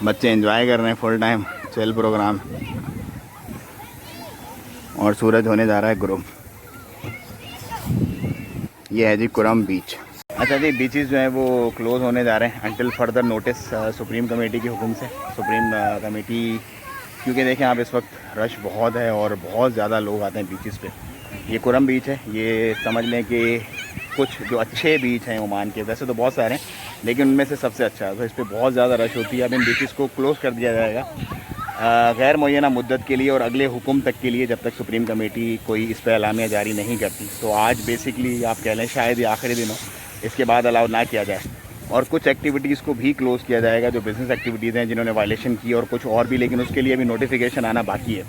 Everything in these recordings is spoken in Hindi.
बच्चे एंजॉय कर रहे हैं, फुल टाइम चिल प्रोग्राम। और सूरज होने जा रहा है गुरुम। ये है जी कुरम बीच। अच्छा जी, बीचेस जो हैं वो क्लोज़ होने जा रहे हैं until further notice supreme committee के हुक्म से। सुप्रीम कमेटी, क्योंकि देखें आप इस वक्त रश बहुत है और बहुत ज़्यादा लोग आते हैं बीचेस पे। ये कुरम बीच है, ये समझ लें कि कुछ जो अच्छे बीच हैं ओमान के, वैसे तो बहुत सारे हैं लेकिन उनमें से सबसे अच्छा है, तो इस पर बहुत ज़्यादा रश होती है। अब इन बीचेस को क्लोज़ कर दिया जाएगा गैर मुअय्यना मुद्दत के लिए और अगले हुक्म तक के लिए, जब तक सुप्रीम कमेटी कोई इस पर एलामिया जारी नहीं करती। तो आज बेसिकली आप कह लें शायद ये आखिरी दिन हो, इसके बाद अलाउ ना किया जाए। और कुछ एक्टिविटीज़ को भी क्लोज़ किया जाएगा जो बिज़नेस एक्टिविटीज़ हैं जिन्होंने वायलेशन की, और कुछ और भी, लेकिन उसके लिए अभी नोटिफिकेशन आना बाकी है।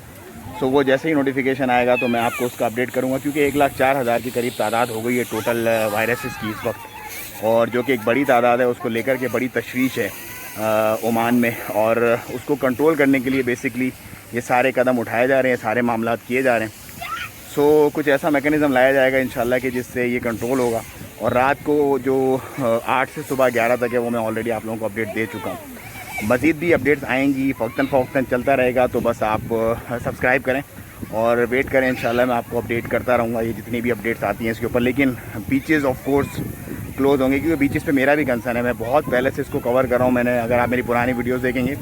सो वो जैसे ही नोटिफिकेशन आएगा तो मैं आपको उसका अपडेट करूँगा, क्योंकि 1,04,000 के करीब तादाद हो गई है टोटल वायरसेस की इस वक्त, और जो कि एक बड़ी तादाद है। उसको लेकर के बड़ी तशवीश है ओमान में, और उसको कंट्रोल करने के लिए बेसिकली ये सारे कदम उठाए जा रहे हैं, सारे मामला किए जा रहे हैं। सो कुछ ऐसा मैकेनिज़्म लाया जाएगा इंशाल्लाह कि जिससे ये कंट्रोल होगा। और रात को जो 8 से सुबह 11 तक है वो मैं ऑलरेडी आप लोगों को अपडेट दे चुका हूँ। मज़ीद भी अपडेट्स आएंगी, फ़ौक्तन फ़ौक्तन चलता रहेगा, तो बस आप सब्सक्राइब करें और वेट करें। इंशाल्लाह मैं आपको अपडेट करता रहूँगा ये जितनी भी अपडेट्स आती हैं इसके ऊपर। लेकिन बीचेज़ ऑफ कोर्स क्लोज़ होंगे, क्योंकि बीचेस पे मेरा भी कंसर्न है। मैं बहुत पहले से इसको कवर कर रहा हूँ। मैंने, अगर आप मेरी पुरानी वीडियोस देखेंगे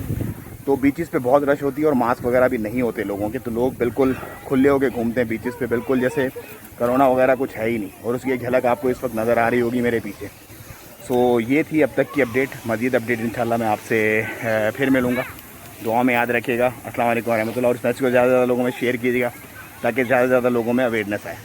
तो बीचेस पे बहुत रश होती है और मास्क वगैरह भी नहीं होते लोगों के, तो लोग बिल्कुल खुले होकर घूमते हैं बीचेस पे, बिल्कुल जैसे कोरोना वगैरह कुछ है ही नहीं। और उसकी एक झलक आपको इस वक्त नज़र आ रही होगी मेरे पीछे। सो ये थी अब तक की अपडेट। मज़ीद अपडेट इंशाल्लाह मैं आपसे फिर मिलूँगा। दुआ में याद रखिएगा। अस्सलाम वालेकुम रहमतुल्लाह। और इस मैसेज को ज़्यादा से ज़्यादा लोगों में शेयर कीजिएगा ताकि ज़्यादा से ज़्यादा लोगों में अवेयरनेस आए।